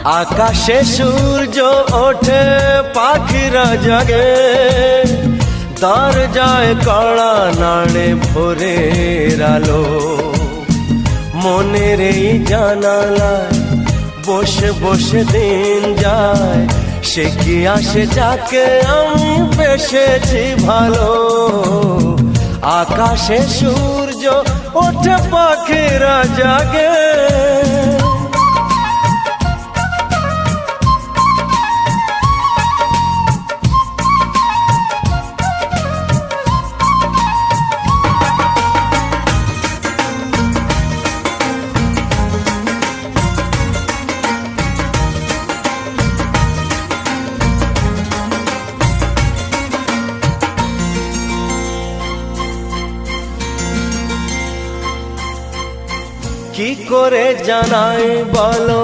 আকাশে সূর্য ওঠে পাখিরা জাগে, দরজায় কড়া নাড়ে ভোরের আলো। মনের এই জানালায় বসে বসে দিন যায়, সে কি আসে যাকে আমি বেসেছি ভালো। আকাশে সূর্য ওঠে পাখিরা জাগে, কি করে জানাই বলো